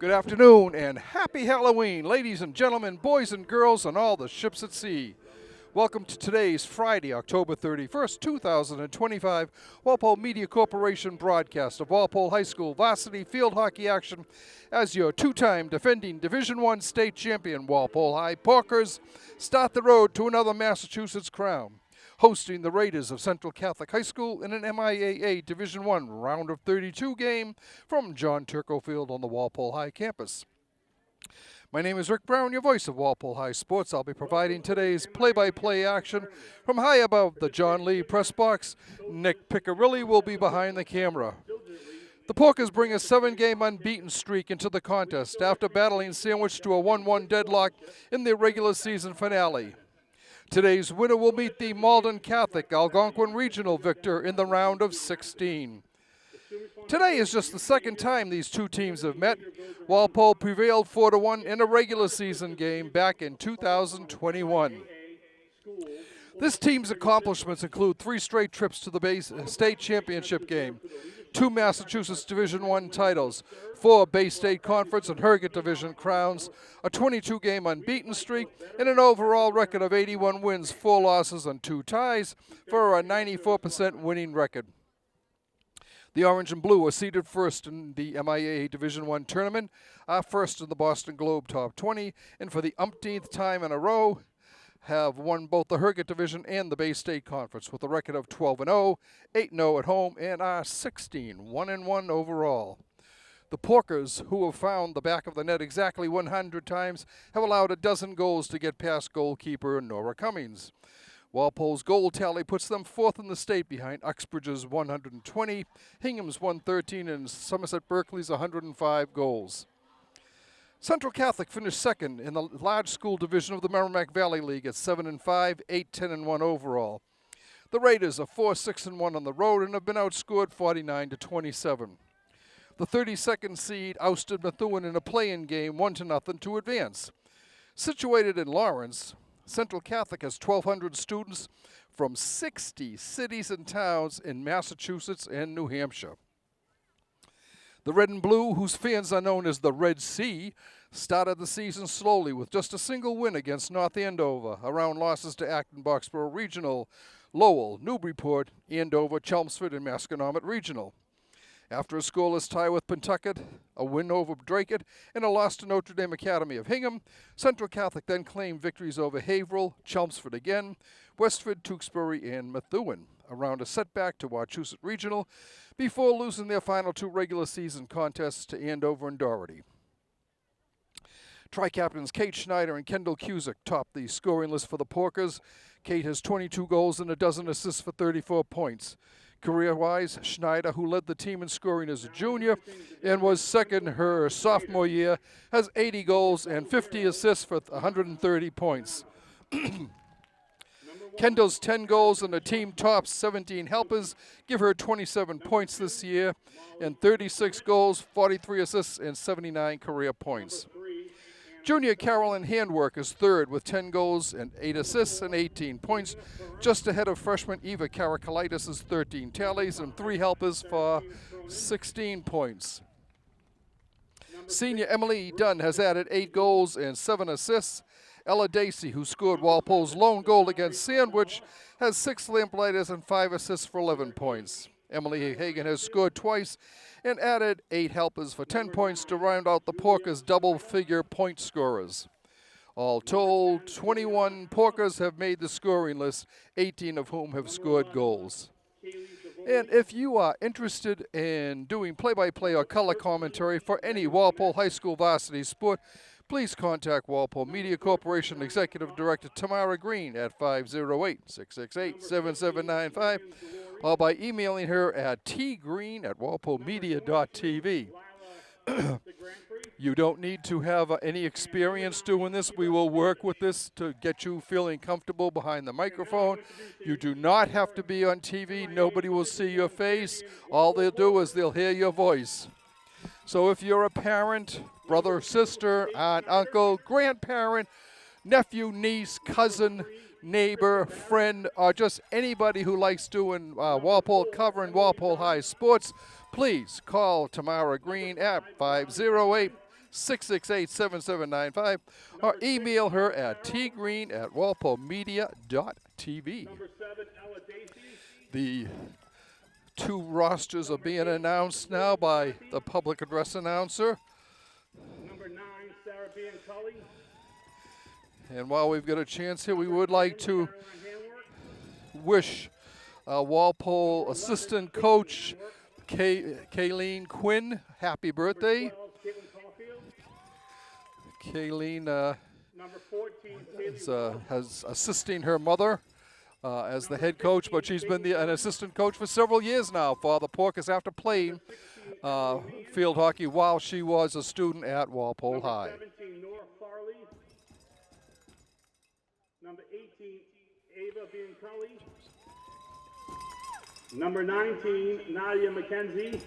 Good afternoon and happy Halloween, ladies and gentlemen, boys and girls, and all the ships at sea. Welcome to today's Friday, October 31st, 2025, Walpole Media Corporation broadcast of Walpole High School varsity field hockey action as your two-time defending Division I state champion Walpole High Porkers start the road to another Massachusetts crown, hosting the Raiders of Central Catholic High School in an MIAA Division I round of 32 game from John Turco Field on the Walpole High campus. My name is Rick Brown, your voice of Walpole High Sports. I'll be providing today's play-by-play action from high above the John Lee press box. Nick Piccirilli will be behind the camera. The Porkers bring a 7-game unbeaten streak into the contest after battling sandwiched to a 1-1 deadlock in their regular season finale. Today's winner will meet the Malden Catholic Algonquin Regional victor in the round of 16. Today is just the second time these two teams have met. Walpole prevailed 4-1 in a regular season game back in 2021. This team's accomplishments include 3 straight trips to the state championship game, 2 Massachusetts Division I titles, 4 Bay State Conference and Herget Division crowns, a 22-game unbeaten streak, and an overall record of 81 wins, 4 losses, and 2 ties for a 94% winning record. The Orange and Blue are seeded first in the MIAA Division I tournament, are first in the Boston Globe Top 20, and for the umpteenth time in a row, have won both the Herget Division and the Bay State Conference with a record of 12-0, 8-0 at home, and are 1-1 overall. The Porkers, who have found the back of the net exactly 100 times, have allowed a dozen goals to get past goalkeeper Nora Cummings. Walpole's goal tally puts them 4th in the state behind Uxbridge's 120, Hingham's 113, and Somerset Berkeley's 105 goals. Central Catholic finished second in the large school division of the Merrimack Valley League at 7-5, 8-10-1 overall. The Raiders are 4-6-1 on the road and have been outscored 49-27. The 32nd seed ousted Methuen in a play-in game 1-0 to advance. Situated in Lawrence, Central Catholic has 1,200 students from 60 cities and towns in Massachusetts and New Hampshire. The Red and Blue, whose fans are known as the Red Sea, started the season slowly with just a single win against North Andover, around losses to Acton, Boxborough Regional, Lowell, Newburyport, Andover, Chelmsford, and Masconomet Regional. After a scoreless tie with Pentucket, a win over Dracut, and a loss to Notre Dame Academy of Hingham, Central Catholic then claimed victories over Haverhill, Chelmsford again, Westford, Tewksbury, and Methuen, around a setback to Wachusett Regional, before losing their final 2 regular season contests to Andover and Doherty. Tri-captains Kate Schneider and Kendall Cusick topped the scoring list for the Porkers. Kate has 22 goals and a dozen assists for 34 points. Career-wise, Schneider, who led the team in scoring as a junior and was second her sophomore year, has 80 goals and 50 assists for 130 points. Kendall's 10 goals and the team top 17 helpers give her 27 points this year, and 36 goals, 43 assists, and 79 career points. Junior Carolyn Handwork is third with 10 goals and 8 assists and 18 points, just ahead of freshman Eva Karakalitis' 13 tallies and 3 helpers for 16 points. Senior Emily Dunn has added 8 goals and 7 assists. Ella Dacey, who scored Walpole's lone goal against Sandwich, has 6 lamplighters and 5 assists for 11 points. Emily Hagan has scored twice and added 8 helpers for 10 points to round out the Porkers' double-figure point scorers. All told, 21 Porkers have made the scoring list, 18 of whom have scored goals. And if you are interested in doing play-by-play or color commentary for any Walpole High School varsity sport, please contact Walpole Media Corporation Executive Director Tamara Green at 508-668-7795 or by emailing her at tgreen@walpolemedia.tv. You don't need to have any experience doing this. We will work with this to get you feeling comfortable behind the microphone. You do not have to be on TV. Nobody will see your face. All they'll do is they'll hear your voice. So if you're a parent, brother, sister, aunt, uncle, grandparent, nephew, niece, cousin, neighbor, friend, or just anybody who likes doing Walpole, covering Walpole High sports, please call Tamara Green at 508 668-7795, or email her at tgreen@walpolemedia.tv. The two rosters are being announced now by the public address announcer. Number 9, Sarah Bianculi. And while we've got a chance here, we would like to wish Walpole assistant coach Kayleen Quinn happy birthday. Kayleen Number 14, has assisting her mother as the head coach, but she's been an assistant coach for several years now for the Porkers after playing field hockey while she was a student at Walpole High. 17, Nora Farley. Number 18, Ava Bianculi. Number 19, Nadia McKenzie.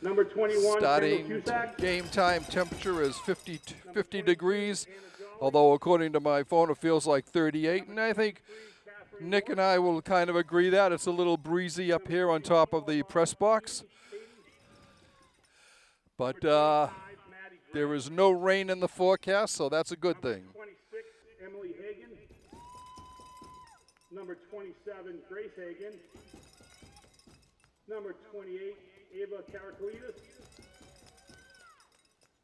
Number 21, Starting Kendall Cusack. game time temperature is 50 degrees, although according to my phone it feels like 38, and I think Nick and I will kind of agree that it's a little breezy up here on top of the press box. But there is no rain in the forecast, so that's a good thing. 26, Emily Hagan. Number 27, Grace Hagan. Number 28, Ava Karakalides.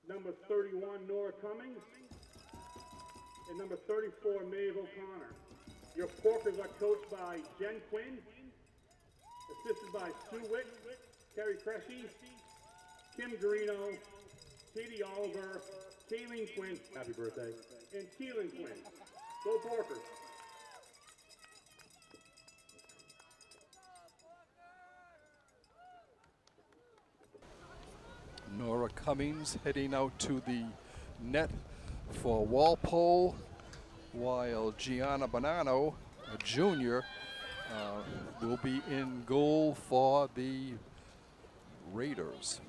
Number 31, Nora Cummings. And number 34, Maeve O'Connor. Your Porkers are coached by Jen Quinn, assisted by Sue Witt, Terry Cresci, Kim Garino, Katie Oliver, Kayleen Quinn, happy birthday, and Keelan Quinn. Go Porkers. Nora Cummings heading out to the net for Walpole, while Gianna Bonanno, a junior, will be in goal for the Raiders.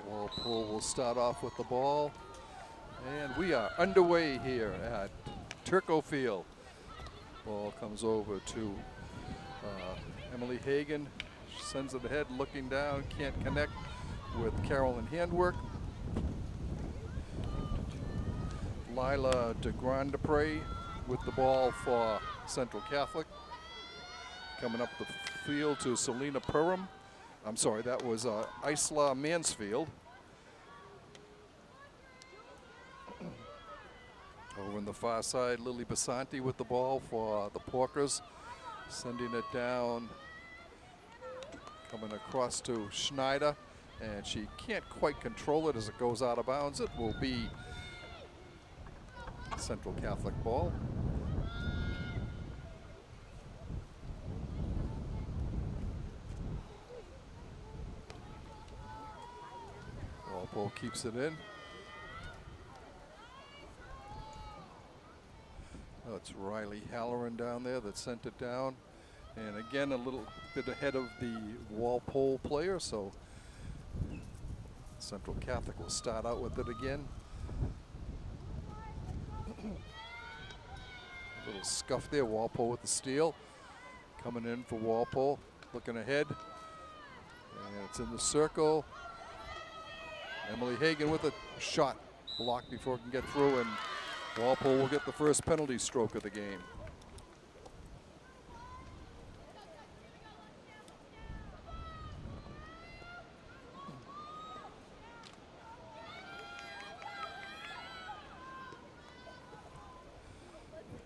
Walpole will start off with the ball, and we are underway here at Turco Field. Ball comes over to Emily Hagan. She sends it ahead, looking down, can't connect with Carolyn Handwork. Lila DeGrandepre with the ball for Central Catholic. Coming up the field to Selena Perham. I'm sorry, that was Isla Mansfield. Over on the far side, Lily Basanti with the ball for the Porkers. Sending it down, coming across to Schneider, and she can't quite control it as it goes out of bounds. It will be Central Catholic ball. Walpole keeps it in. Oh, it's Riley Halloran down there that sent it down. And again, a little bit ahead of the Walpole player, so Central Catholic will start out with it again. A little scuff there, Walpole with the steal. Coming in for Walpole, looking ahead. And it's in the circle. Emily Hagan with a shot blocked before it can get through, and Walpole will get the first penalty stroke of the game.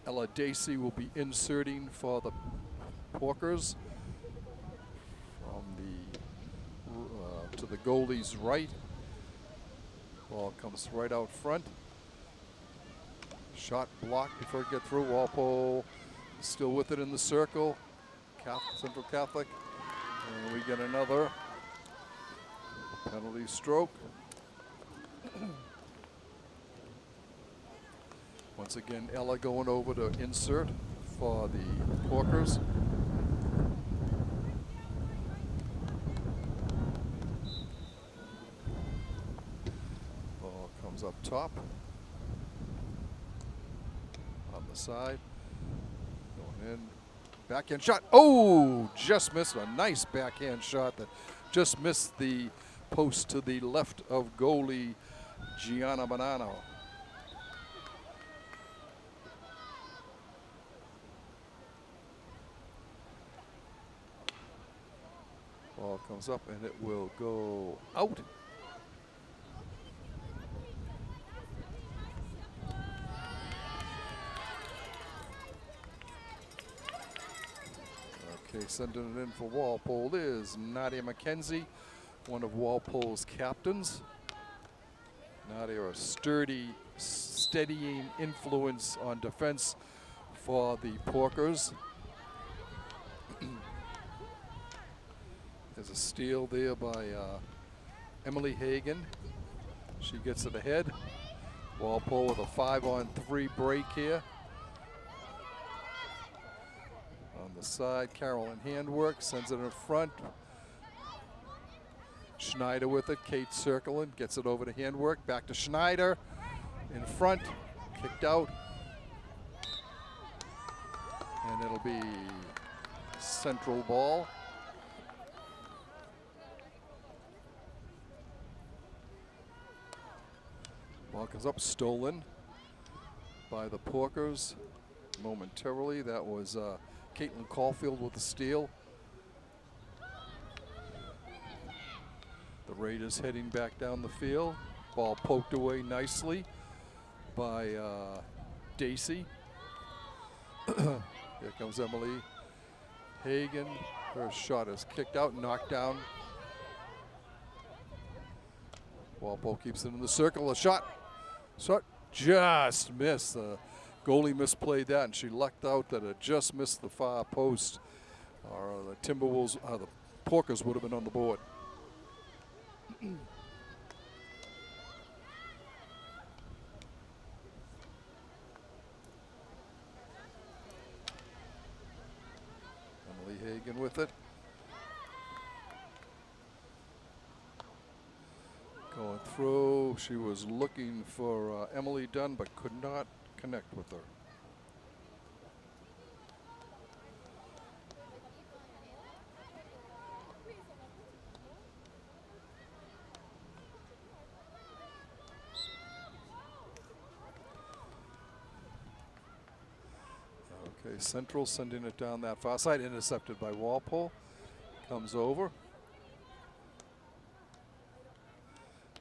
Ella Dacey will be inserting for the Porkers from the to the goalie's right. Ball comes right out front. Shot blocked before it gets through. Walpole still with it in the circle. Central Catholic. And we get another penalty stroke. Once again, Ella going over to insert for the Porkers. Ball comes up top. On the side. Going in. Backhand shot. Oh, just missed. A nice backhand shot that just missed the post to the left of goalie Gianna Bonanno. Ball comes up and it will go out. Okay, sending it in for Walpole is Nadia McKenzie, one of Walpole's captains. Nadia, a sturdy, steadying influence on defense for the Porkers. There's a steal there by Emily Hagan. She gets it ahead. Walpole with a 5-on-3 break here. On the side, Carolyn handwork, sends it in front. Schneider with it, Kate circling, gets it over to handwork, back to Schneider, in front, kicked out. And it'll be central ball. Ball comes up, stolen by the Porkers momentarily. That was Caitlin Caulfield with the steal. The Raiders heading back down the field. Ball poked away nicely by Dacey. Here comes Emily Hagan. Her shot is kicked out, knocked down. Walpole keeps it in the circle. A shot just missed. The goalie misplayed that, and she lucked out that it just missed the far post. Or the Timberwolves, the Porkers would have been on the board. Emily Hagan with it. Going through, she was looking for Emily Dunn, but could not connect with her. Okay, Central sending it down that far side, intercepted by Walpole. Comes over.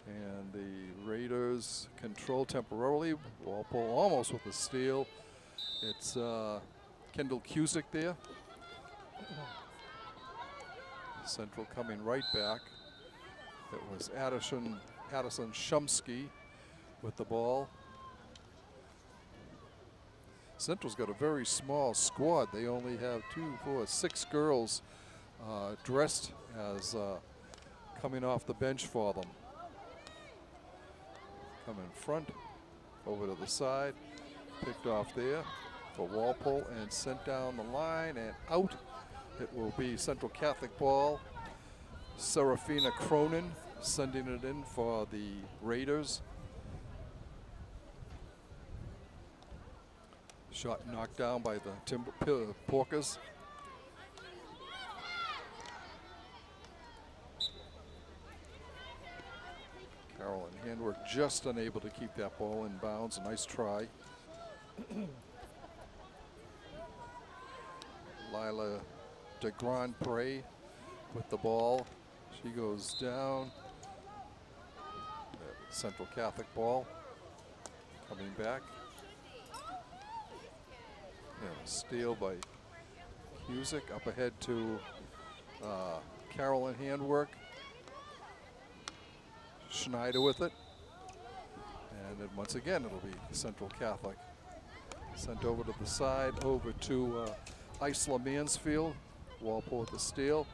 And the Raiders control temporarily. Walpole almost with the steal. It's Kendall Cusick there. Central coming right back. It was Addison Shumsky with the ball. Central's got a very small squad. They only have 6 girls dressed as coming off the bench for them. Come in front, over to the side, picked off there for Walpole and sent down the line and out. It will be Central Catholic ball. Serafina Cronin sending it in for the Raiders. Shot knocked down by the Porkers. Carolyn handwork just unable to keep that ball in bounds. A nice try. Lila de Grand Pré with the ball. She goes down. Central Catholic ball coming back. And a steal by Cusick. Up ahead to Carolyn handwork. Schneider with it. And then once again, it'll be Central Catholic. Sent over to the side, over to Isla Mansfield. Walpole with the steal.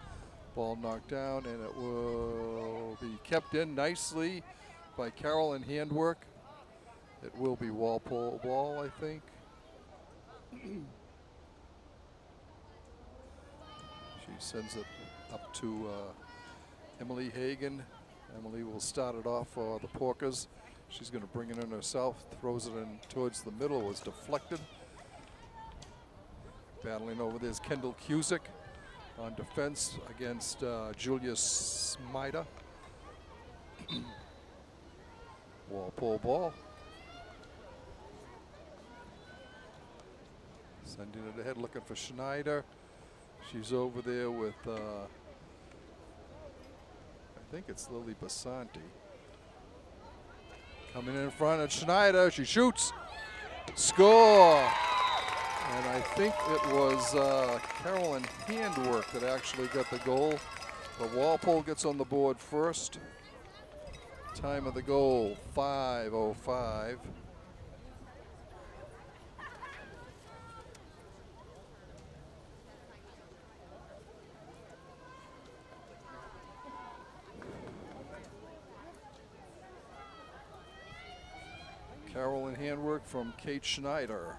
Ball knocked down, and it will be kept in nicely by Carolyn handwork. It will be Walpole ball, I think. She sends it up to Emily Hagan. Emily will start it off for the Porkers. She's going to bring it in herself, throws it in towards the middle, was deflected. Battling over there's Kendall Cusick on defense against Julius Smida. Walpole ball. Sending it ahead, looking for Schneider. She's over there with, I think it's Lily Basanti. Coming in front of Schneider, she shoots. Score! And I think it was Carolyn Handwork that actually got the goal. But Walpole gets on the board first. Time of the goal, 5:05. Carolyn Handwork from Kate Schneider.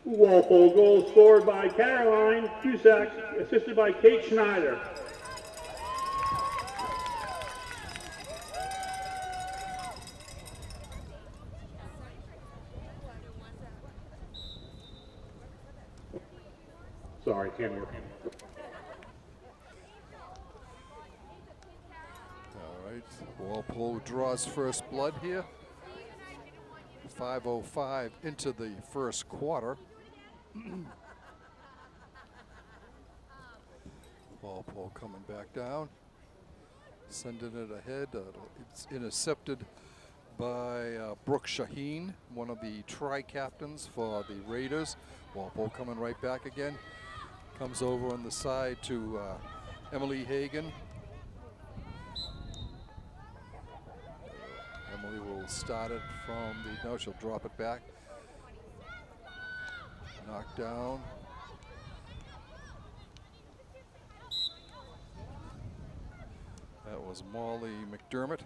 Walpole goal scored by Caroline Cusack, assisted by Kate Schneider. Sorry, can't work. All right, Walpole draws first blood here. 5:05 into the first quarter. Walpole coming back down, sending it ahead. It's intercepted by Brooke Shaheen, one of the tri-captains for the Raiders. Walpole coming right back again. Comes over on the side to Emily Hagan. Emily will start it from the, no, she'll drop it back. Knocked down. That was Molly McDermott,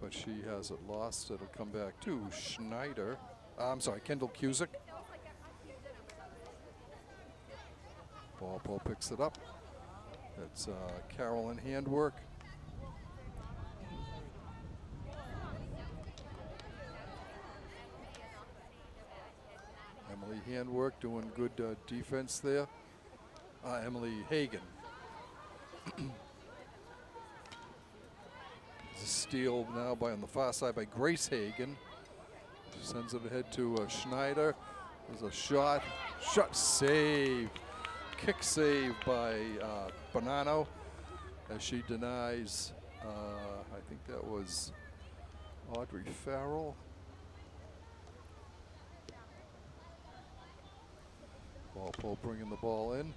but she has it lost. It'll come back to Schneider. I'm sorry, Kendall Cusick. Walpole picks it up. It's Carolyn Handwork. Emily Handwork doing good defense there. Emily Hagan. It's a steal now by on the far side by Grace Hagan. Sends it ahead to Schneider. There's a shot. Shot save. Kick save by Bonanno as she denies, I think that was Audrey Farrell. Walpole bringing the ball in.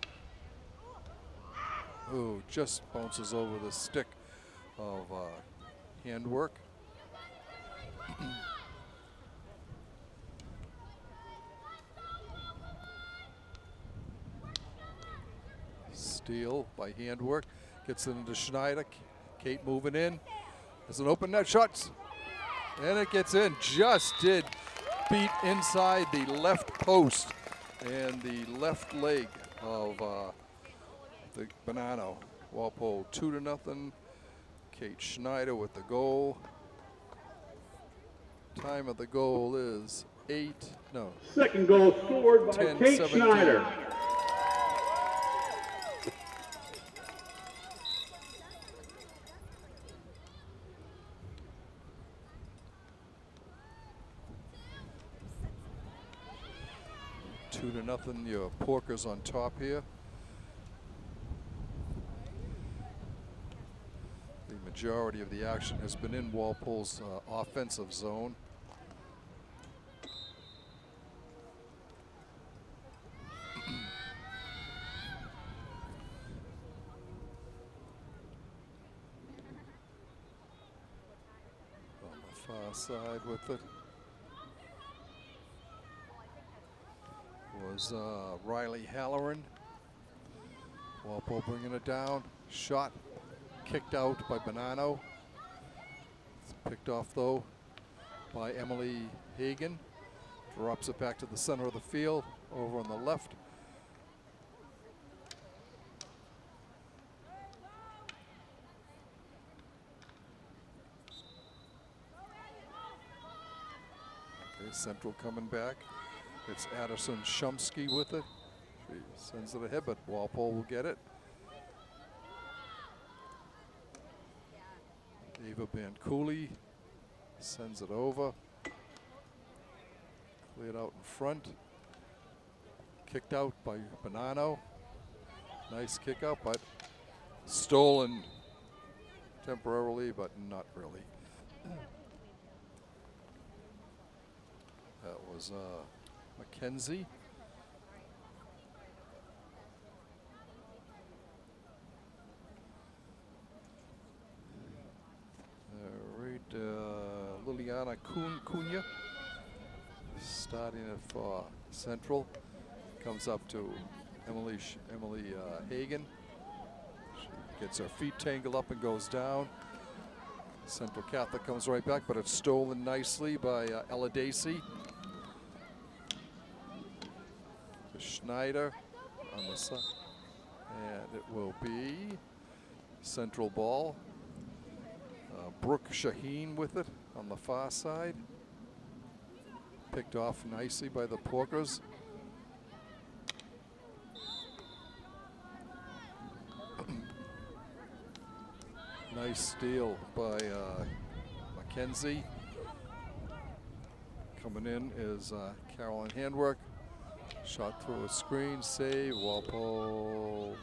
Ooh, just bounces over the stick of Handwork. Steal by Handwork. Gets it into Schneider. Kate moving in. There's an open net shot. And it gets in. Just did beat inside the left post and the left leg of the Bonanno. Walpole 2-0. Kate Schneider with the goal. Time of the goal is Second goal scored by Kate 10-17. Schneider. Two to nothing. Your Porkers on top here. The majority of the action has been in Walpole's offensive zone. On the far side with it was Riley Halloran. Walpole bringing it down. Shot kicked out by Bonanno. It's picked off though by Emily Hagan. Drops it back to the center of the field over on the left. Okay, Central coming back. It's Addison Shumsky with it. She sends it ahead, but Walpole will get it. Ava Bancouli sends it over. Cleared out in front. Kicked out by Bonanno. Nice kick out, but stolen temporarily, but not really. That was McKenzie. Liliana Cunha starting it for Central. Comes up to Emily Hagen. She gets her feet tangled up and goes down. Central Catholic comes right back, but it's stolen nicely by Ella Dacey. To Schneider on the side. And it will be Central ball. Brooke Shaheen with it on the far side. Picked off nicely by the Porkers. Nice steal by McKenzie. Coming in is Carolyn Handwork. Shot through a screen, save, Walpole.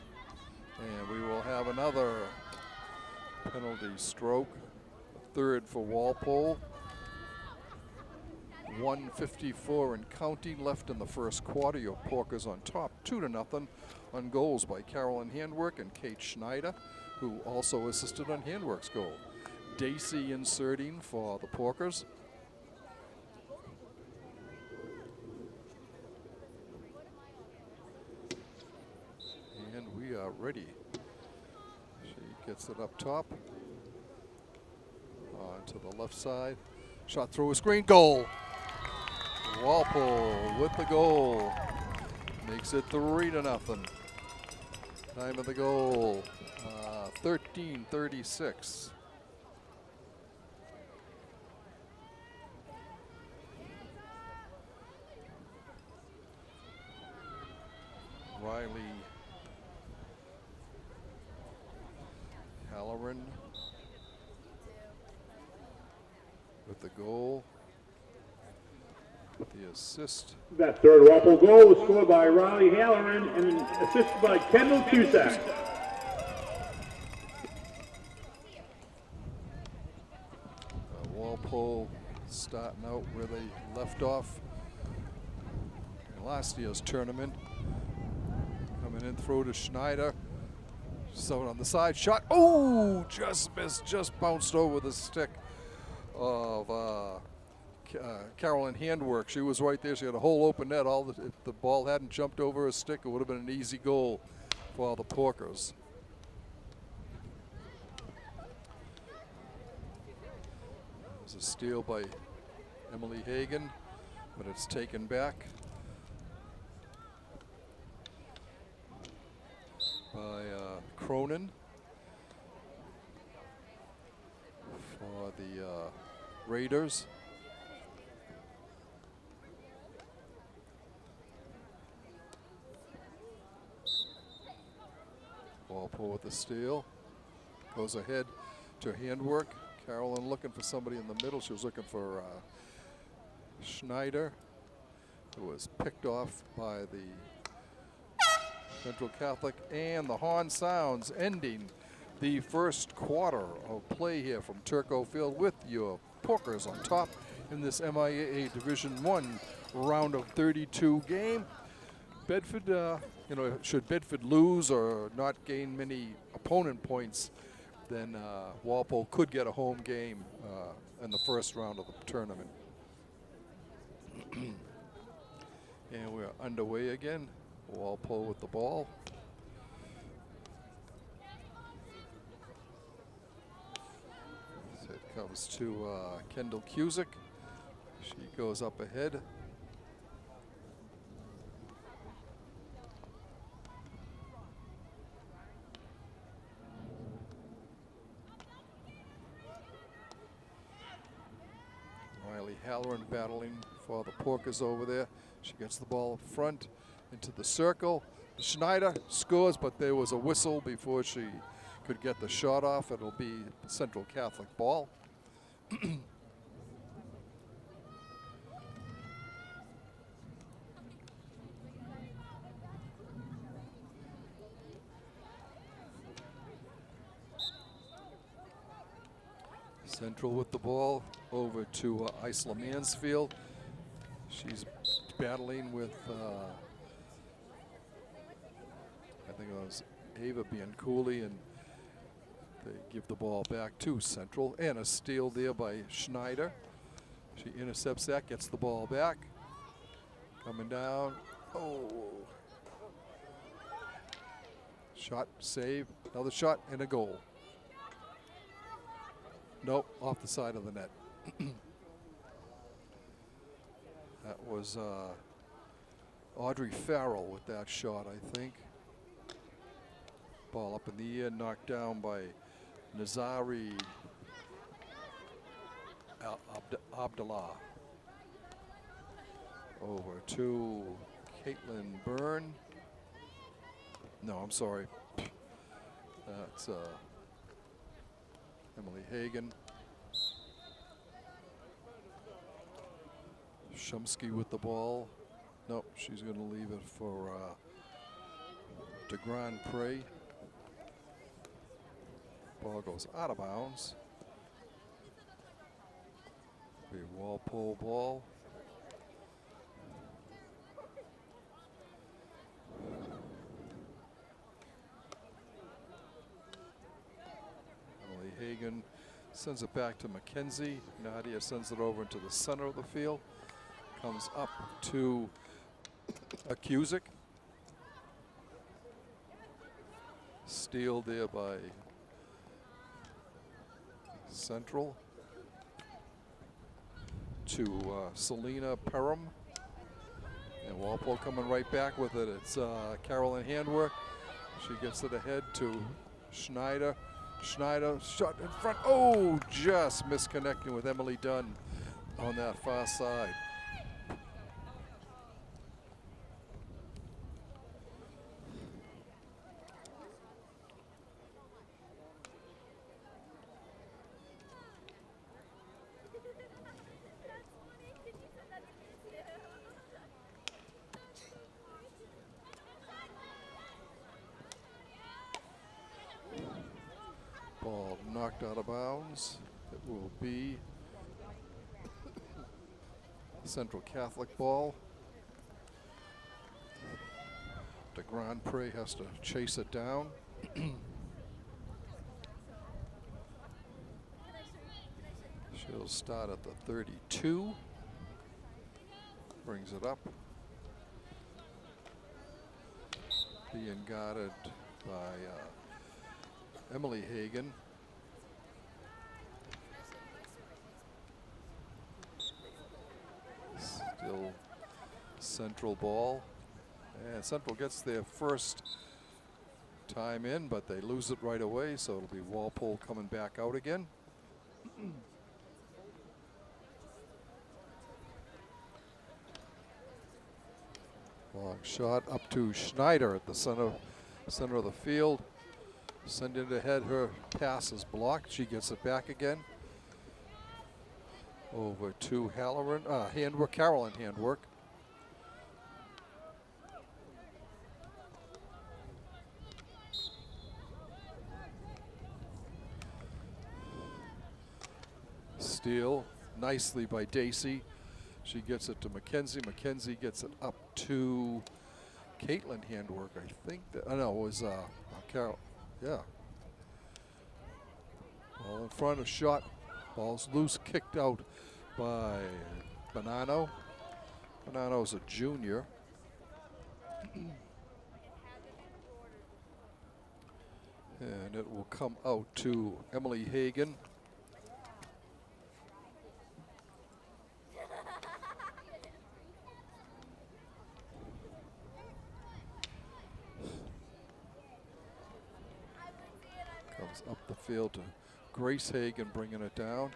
And we will have another penalty stroke. Third for Walpole. 1:54 and counting left in the first quarter. Your Porkers on top, 2-0 on goals by Carolyn Handwork and Kate Schneider, who also assisted on Handwork's goal. Dacey inserting for the Porkers. And we are ready. She gets it up top. On to the left side. Shot through a screen. Goal. Walpole with the goal. Makes it 3-0. Time of the goal. 13:36. Riley Halloran with the goal. The assist. That third Walpole goal was scored by Riley Halloran and assisted by Kendall Cusack. Walpole starting out where they left off in last year's tournament. Coming in through to Schneider. So on the side shot. Oh, just missed, just bounced over the stick of Carolyn Handwork. She was right there. She had a whole open net. If the ball hadn't jumped over her stick, it would have been an easy goal for the Porkers. It was a steal by Emily Hagen, but it's taken back by Cronin for the Raiders. Walpole with the steal. Goes ahead to Handwork. Carolyn looking for somebody in the middle. She was looking for Schneider, who was picked off by the Central Catholic. And the horn sounds, ending the first quarter of play here from Turco Field with your Porkers on top in this MIAA Division I round of 32 game. Bedford, should Bedford lose or not gain many opponent points, then Walpole could get a home game in the first round of the tournament. And we're underway again. Walpole with the ball. So it comes to Kendall Cusick. She goes up ahead. Riley Halloran battling for the Porkers over there. She gets the ball front into the circle. Schneider scores, but there was a whistle before she could get the shot off. It'll be Central Catholic ball. Central with the ball over to Isla Mansfield. She's battling with, I think it was Ava Bianculi, and they give the ball back to Central. And a steal there by Schneider. She intercepts that, gets the ball back. Coming down. Oh. Shot, save, another shot, and a goal. Nope, off the side of the net. That was Audrey Farrell with that shot, I think. Ball up in the air, knocked down by Nazari Abdullah. Over to Caitlin Byrne. No, I'm sorry. That's Emily Hagan. Shumsky with the ball. Nope, she's going to leave it for de Grand Prix. Ball goes out of bounds. Be Walpole ball. Emily Hagan sends it back to Mackenzie. Nadia sends it over into the center of the field. Comes up to Cusick. Steal there by Central. To Selena Perham. And Walpole coming right back with it. It's Carolyn Handwork. She gets it ahead to Schneider. Schneider shot in front. Oh, just misconnecting with Emily Dunn on that far side. Ball knocked out of bounds. It will be Central Catholic ball. De Grand Prix has to chase it down. She'll start at the 32. Brings it up. Being guarded by Emily Hagan. Still Central ball. And Central gets their first time in, but they lose it right away, so it'll be Walpole coming back out again. Long shot up to Schneider at the center of the field. Sending it ahead, her pass is blocked. She gets it back again. Over to Handwork, Carolyn Handwork. Steal nicely by Dacey. She gets it to Mackenzie. Mackenzie gets it up to Caitlin Handwork. I think that, I know it was Carol. Yeah. Ball in front, a shot. Ball's loose, kicked out by Bonanno. Bonanno's a junior. And it will come out to Emily Hagan. Comes up the field to Grace Hagan, bringing it down.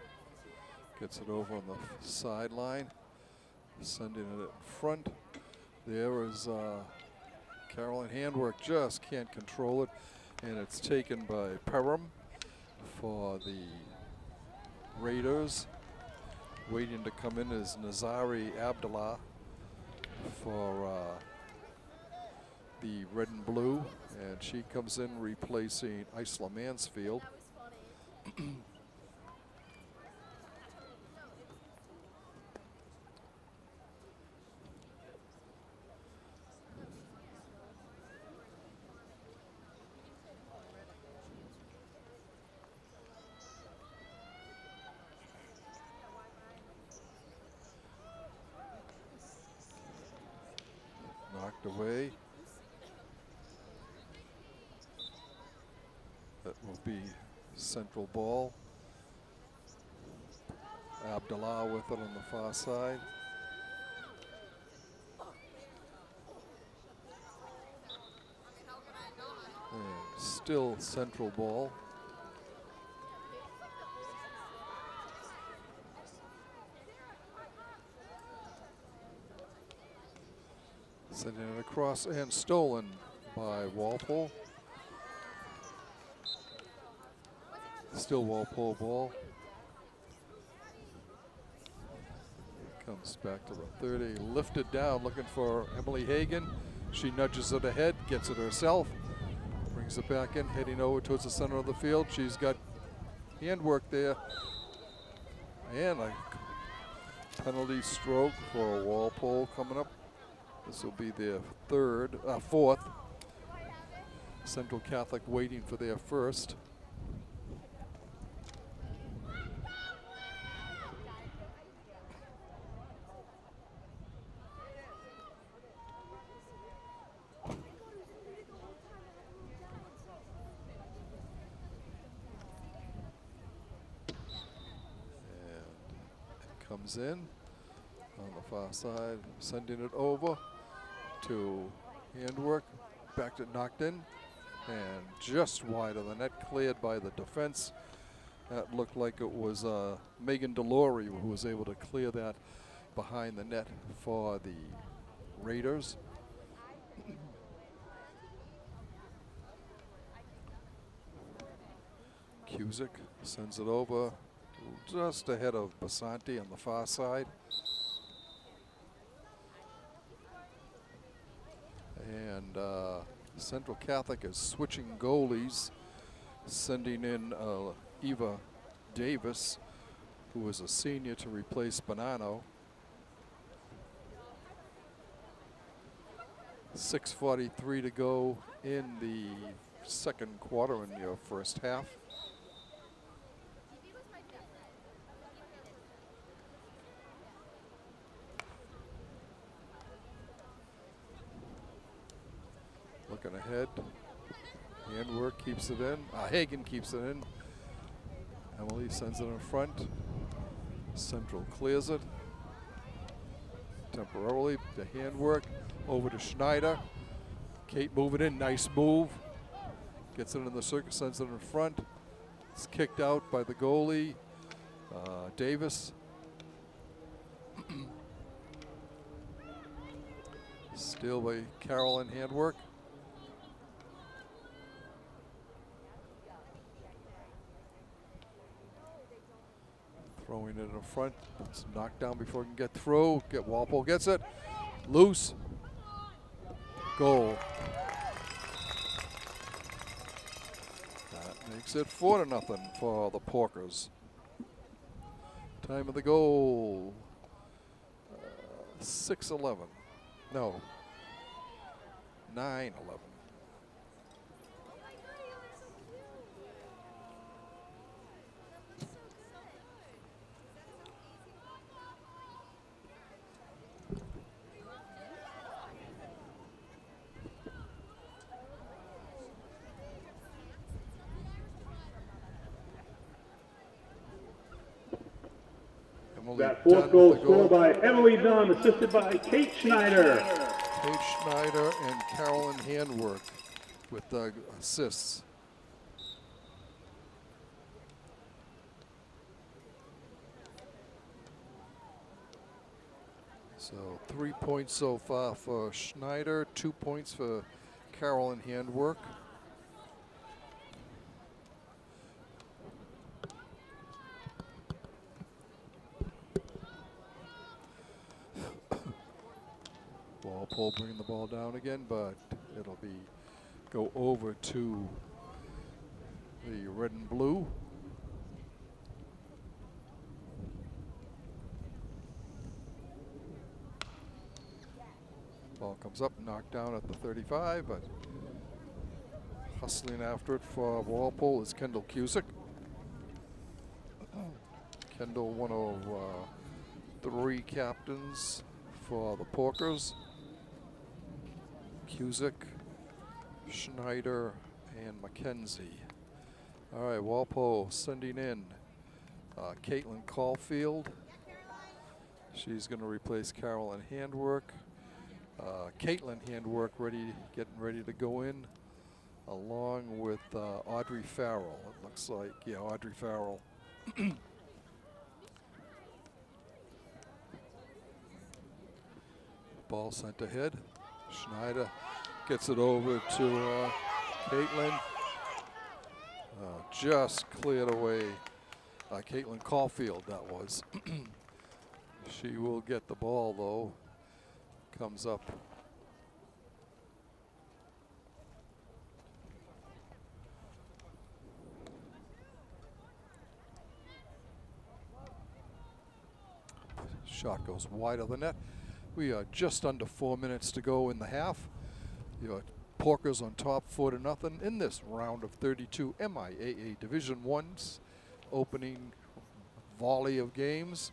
Gets it over on the sideline. Sending it in front. There is Carolyn Handwork, just can't control it, and it's taken by Perham for the Raiders. Waiting to come in is Nazari Abdullah for the red and blue, and she comes in replacing Isla Mansfield. Knocked away. That will be central ball. Abdullah with it on the far side. And still central ball. Sending it across and stolen by Walpole. Still Walpole ball. Comes back to the 30, lifted down, looking for Emily Hagan. She nudges it ahead, gets it herself, brings it back in, heading over towards the center of the field. She's got handwork there. And a penalty stroke for Walpole coming up. This will be their fourth. Central Catholic waiting for their first. Comes in on the far side, sending it over to Handwork, back to knocked in, and just wide of the net, cleared by the defense. That looked like it was Megan Delory who was able to clear that behind the net for the Raiders. Cusick sends it over just ahead of Basanti on the far side. And Central Catholic is switching goalies, sending in Eva Davis, who is a senior, to replace Bonanno. 6:43 to go in the second quarter in your first half. Looking ahead. Handwork keeps it in. Hagen keeps it in. Emily sends it in front. Central clears it temporarily. The Handwork over to Schneider. Kate moving in. Nice move. Gets it in the circle. Sends it in front. It's kicked out by the goalie, Davis. Still by Carolyn Handwork. Throwing it in front. It's knocked down before it can get through. Walpole gets it. Loose. Goal. That makes it 4-0 for the Porkers. Time of the goal. 6:11. No. 9:11. That fourth goal scored by Emily Dunn, assisted by Kate Schneider. Kate Schneider and Carolyn Handwork with the assists. So 3 points so far for Schneider, 2 points for Carolyn Handwork. Walpole bringing the ball down again, but it'll be go over to the red and blue. Ball comes up, knocked down at the 35, but hustling after it for Walpole is Kendall Cusick. Kendall, one of 3 captains for the Porkers. Cusick, Schneider, and McKenzie. All right, Walpole sending in Caitlin Caulfield. She's going to replace Carolyn Handwork. Caitlin Handwork getting ready to go in, along with Audrey Farrell. It looks like, yeah, Audrey Farrell. Ball sent ahead. Schneider gets it over to Caitlin. Just cleared away Caitlin Caulfield, that was. She will get the ball, though. Comes up. Shot goes wide of the net. We are just under 4 minutes to go in the half. Your Porkers on top 4-0 in this round of 32 MIAA Division I's opening volley of games.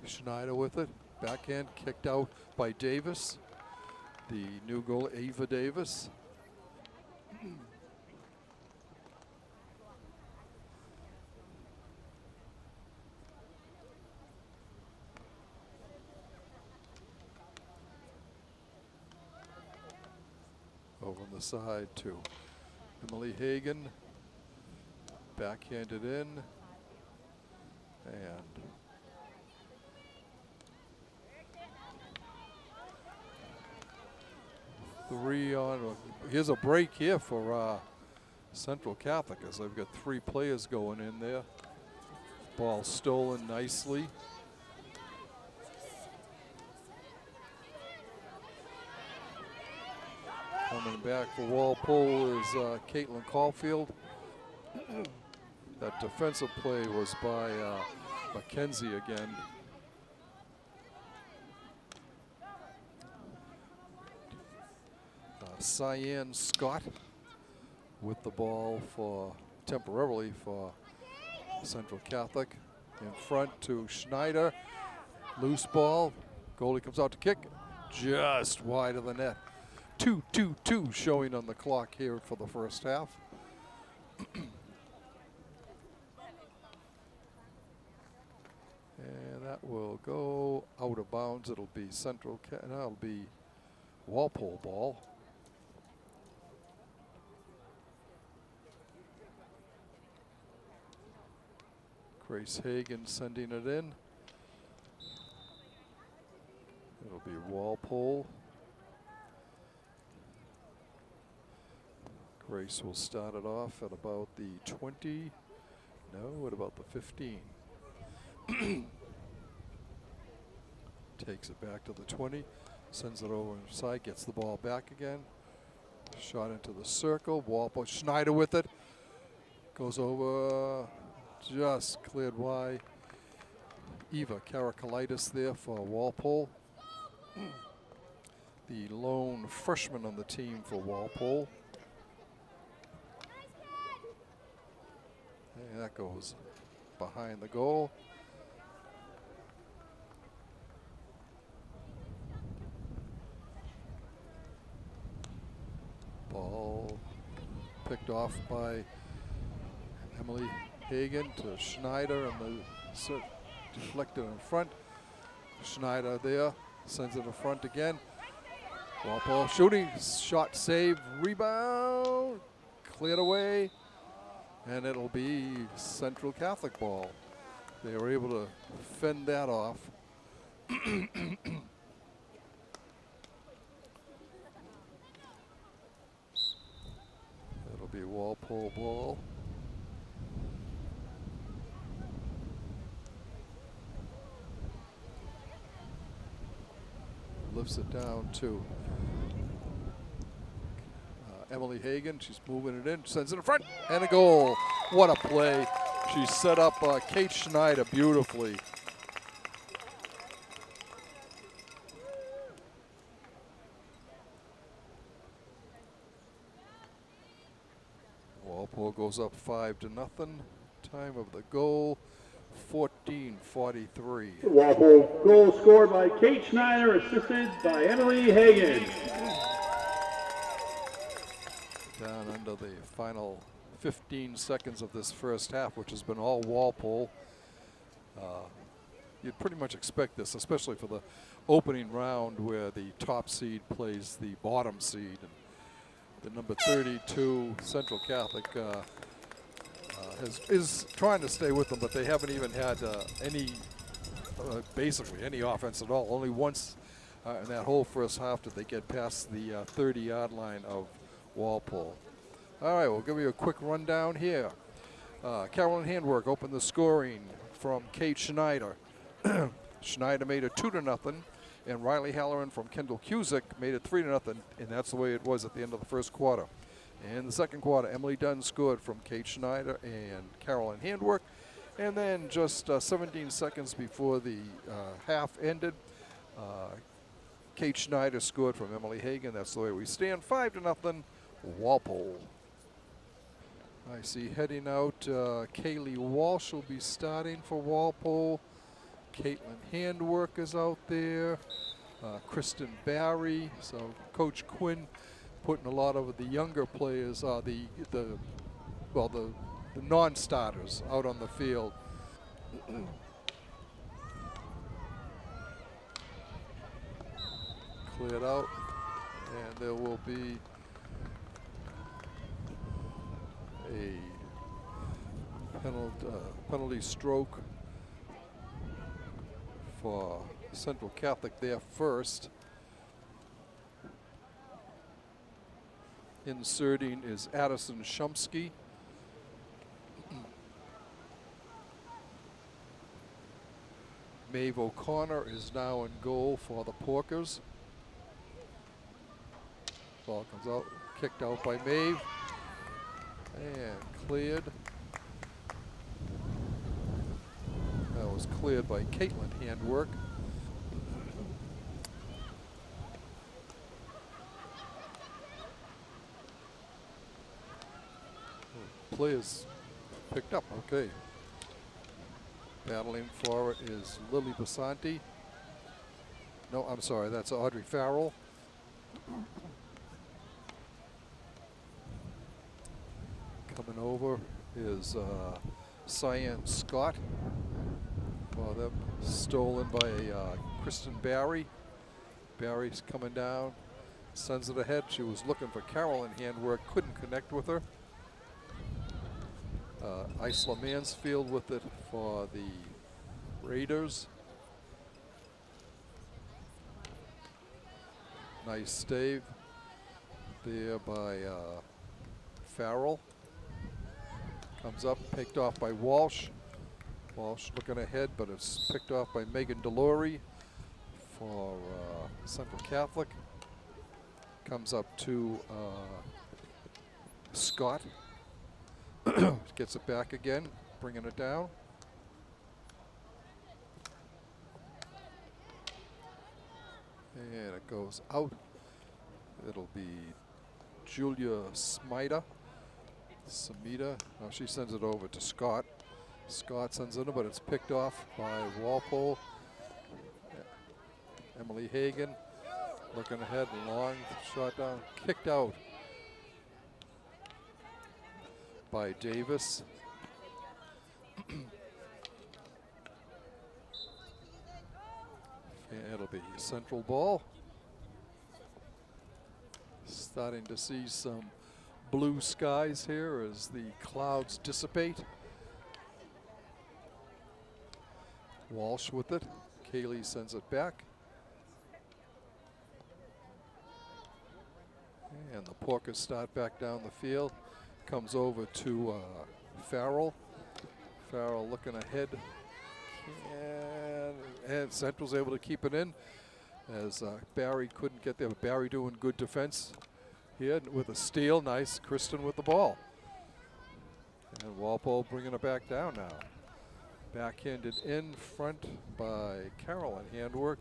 Schneider with it. Backhand kicked out by Davis. The new goal, Ava Davis. Over on the side to Emily Hagan. Backhanded in. And three on. Here's a break here for Central Catholic, as they've got 3 players going in there. Ball stolen nicely. Coming back for Walpole is Caitlin Caulfield. That defensive play was by McKenzie again. Cyan Scott with the ball for temporarily for Central Catholic. In front to Schneider. Loose ball. Goalie comes out to kick. Just wide of the net. 2-2-2 showing on the clock here for the first half. And that will go out of bounds. It'll be that'll be Walpole ball. Grace Hagan sending it in. It'll be Walpole. Grace will start it off at about the 20. No, at about the 15. Takes it back to the 20. Sends it over inside. Gets the ball back again. Shot into the circle. Walpole. Schneider with it. Goes over. Just cleared wide. Eva Karakalitis there for Walpole. The lone freshman on the team for Walpole. And that goes behind the goal. Ball picked off by Emily Hagan to Schneider, and the deflected in front. Schneider there, sends it in front again. Walpole shooting, shot saved, rebound, cleared away, and it'll be Central Catholic ball. They were able to fend that off. It'll be Walpole ball. Lifts it down to Emily Hagan. She's moving it in, sends it in front, and a goal. What a play. She set up Kate Schneider beautifully. Walpole goes up 5-0. Time of the goal, 14:43. Walpole goal scored by Kate Schneider, assisted by Emily Hagan. Down under the final 15 seconds of this first half, which has been all Walpole. You'd pretty much expect this, especially for the opening round where the top seed plays the bottom seed. And the number 32 Central Catholic is trying to stay with them, but they haven't even had basically any offense at all. Only once in that whole first half did they get past the 30-yard line of Walpole. All right, we'll give you a quick rundown here. Carolyn Handwork opened the scoring from Kate Schneider. Schneider made it 2-0, and Riley Halloran from Kendall Cusick made it 3-0, and that's the way it was at the end of the first quarter. In the second quarter, Emily Dunn scored from Kate Schneider and Carolyn Handwork, and then just 17 seconds before the half ended, Kate Schneider scored from Emily Hagan. That's the way we stand. 5-0, Walpole. I see heading out, Kaylee Walsh will be starting for Walpole. Caitlin Handwork is out there. Kristen Barry. So Coach Quinn putting a lot of the younger players, the non-starters out on the field. Cleared out, and there will be a penalty stroke for Central Catholic there first. Inserting is Addison Shumsky. Maeve O'Connor is now in goal for the Porkers. Ball comes out, kicked out by Maeve, and cleared. That was cleared by Caitlin Handwork. Players picked up, okay. Battling for it is Lily Basanti. No, I'm sorry, that's Audrey Farrell. Coming over is Cyan Scott. Well, them stolen by Kristen Barry. Barry's coming down, sends it ahead. She was looking for Carolyn Handwork, couldn't connect with her. Isla Mansfield with it for the Raiders. Nice stave there by Farrell. Comes up, picked off by Walsh. Walsh looking ahead, but it's picked off by Megan Delory for Central Catholic. Comes up to Scott. Gets it back again, bringing it down. And it goes out. It'll be Julia Samita. Now she sends it over to Scott. Scott sends it in, but it's picked off by Walpole. Emily Hagan looking ahead, long shot down, kicked out by Davis. And it'll be a central ball. Starting to see some blue skies here as the clouds dissipate. Walsh with it. Kaylee sends it back. And the Porkers start back down the field. Comes over to Farrell. Farrell looking ahead. And Central's able to keep it in as Barry couldn't get there. But Barry doing good defense here with a steal. Nice. Kristen with the ball. And Walpole bringing it back down now. Backhanded in front by Carroll and handwork.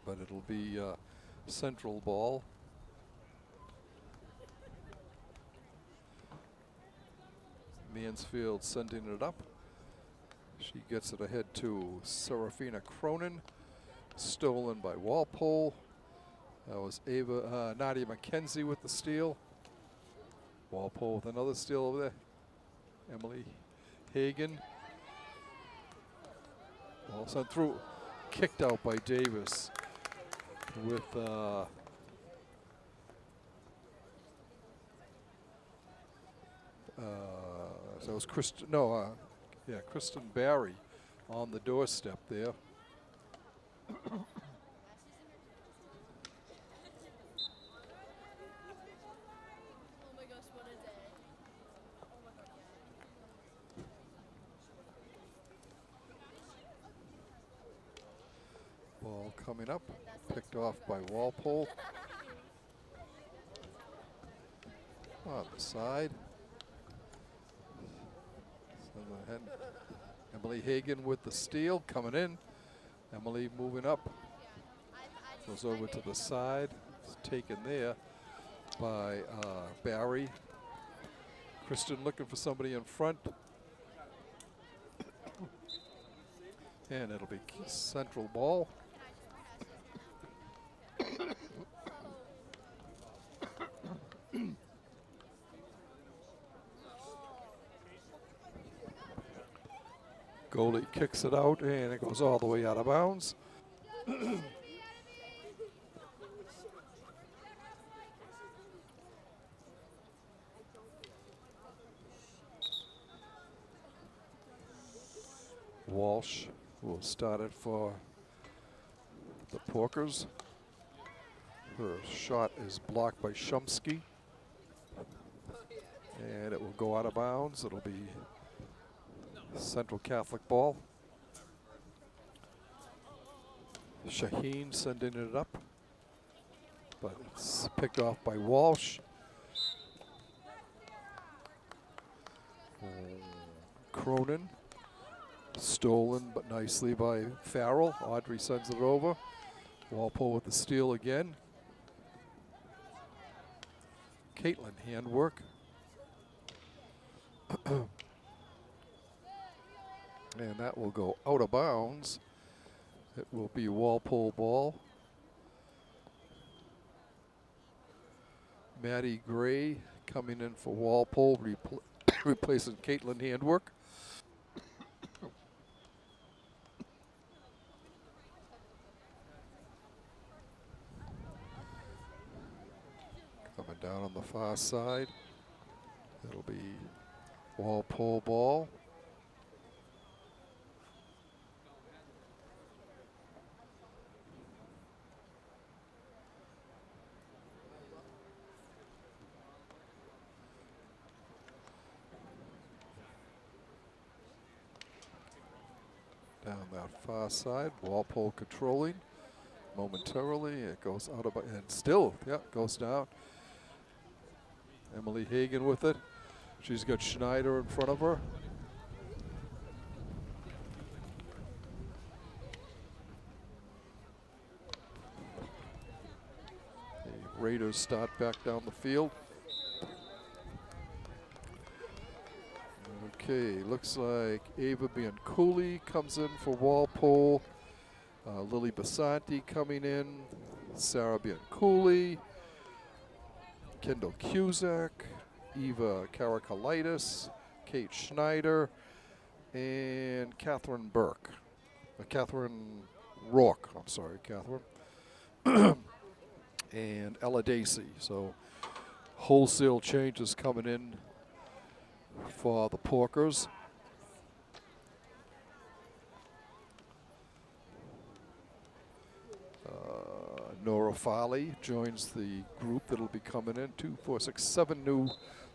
But it'll be Central ball. Mansfield sending it up. She gets it ahead to Serafina Cronin. Stolen by Walpole. That was Nadia McKenzie with the steal. Walpole with another steal over there. Emily Hagan. Ball sent through. Kicked out by Davis with so it was Kristen Barry on the doorstep there. Ball coming up, picked off by Walpole. On the side. Emily Hagan with the steal coming in. Emily moving up. Goes over to the side. It's taken there by Barry. Kristen looking for somebody in front. And it'll be Central ball. Goalie kicks it out, and it goes all the way out of bounds. Walsh will start it for the Porkers. Her shot is blocked by Shumsky. And it will go out of bounds. It'll be Central Catholic ball. Shaheen sending it up, but it's picked off by Walsh. Cronin, stolen but nicely by Farrell. Audrey sends it over. Walpole with the steal again. Caitlin handwork. And that will go out of bounds. It will be Walpole ball. Maddie Gray coming in for Walpole, replacing Caitlin handwork. Coming down on the far side. It'll be Walpole ball. Down that far side, Walpole controlling momentarily. It goes out of, and still, yeah, goes down. Emily Hagan with it. She's got Schneider in front of her. The Raiders start back down the field. Okay, looks like Ava Bianculli comes in for Walpole. Lily Basanti coming in. Sarah Bianculli. Kendall Cusack. Eva Karakalitis. Kate Schneider. And Catherine Burke. Catherine Rourke, I'm sorry, Catherine. And Ella Dacey. So wholesale changes coming in for the Porkers. Nora Farley joins the group that'll be coming in. 2, 4, 6, 7 new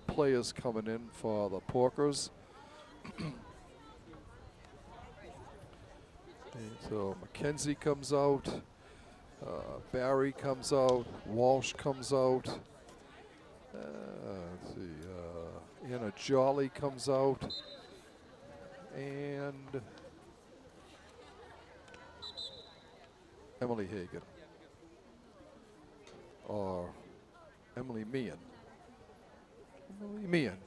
players coming in for the Porkers. And so Mackenzie comes out, Barry comes out, Walsh comes out. Let's see, Anna Jolly comes out, and Emily Hagan, or Emily Meehan. Emily Meehan.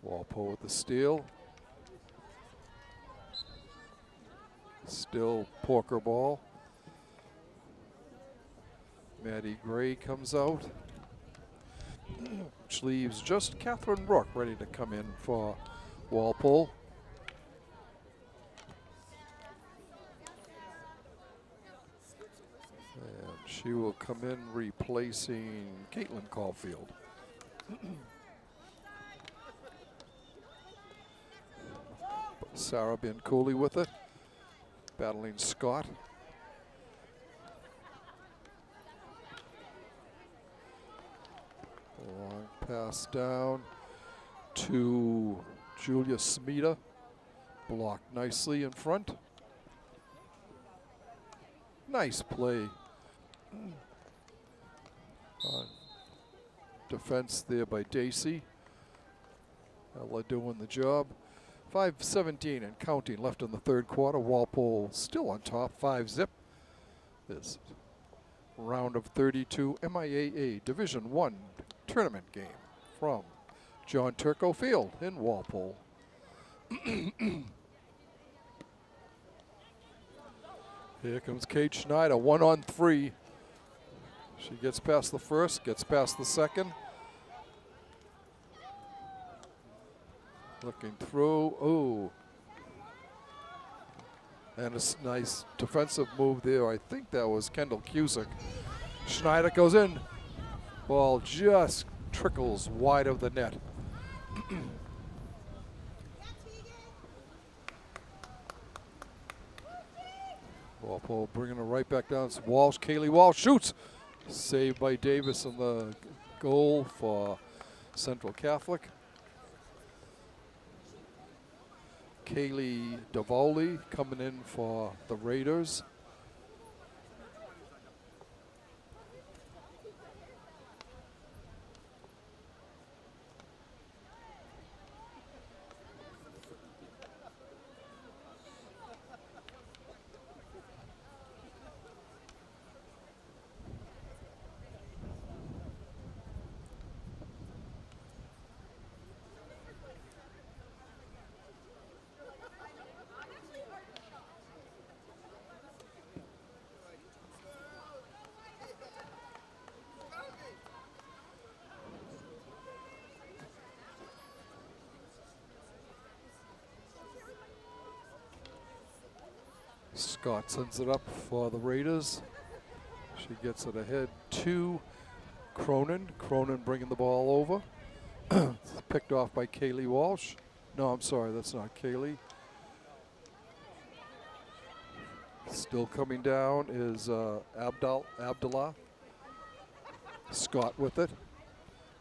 Walpole with the steal. Still Porker ball. Maddie Gray comes out, which leaves just Catherine Rook ready to come in for Walpole. And she will come in replacing Caitlin Caulfield. Sarah Bianculi with it, battling Scott. Long pass down to Julia Smita, blocked nicely in front. Nice play on defense there by Dacey. Ella doing the job. 5:17 and counting left in the third quarter. Walpole still on top, 5-zip. This round of 32 MIAA Division I tournament game from John Turco Field in Walpole. Here comes Kate Schneider, 1-on-3. She gets past the first, gets past the second. Looking through, ooh. And a nice defensive move there. I think that was Kendall Cusick. Schneider goes in. Ball just trickles wide of the net. Walpole bringing it right back down. It's Walsh, Kaylee Walsh shoots. Saved by Davis in the goal for Central Catholic. Kaylee Davoli coming in for the Raiders. Scott sends it up for the Raiders. She gets it ahead to Cronin. Cronin bringing the ball over. It's picked off by Kaylee Walsh. No, I'm sorry, that's not Kaylee. Still coming down is Abdullah. Scott with it.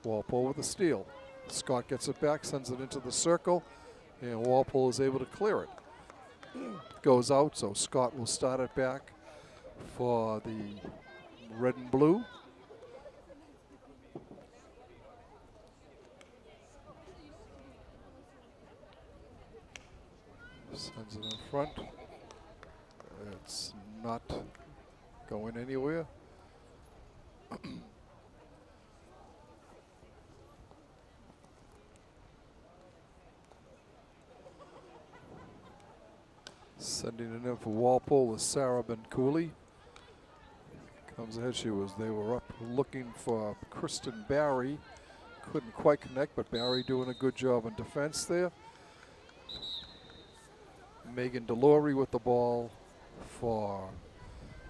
Walpole with the steal. Scott gets it back, sends it into the circle, and Walpole is able to clear it. Goes out, so Scott will start it back for the red and blue. Sends it in front. It's not going anywhere. Sending it in for Walpole is Sarah Bianculi. Comes ahead, they were up looking for Kristen Barry. Couldn't quite connect, but Barry doing a good job in defense there. Megan Delory with the ball for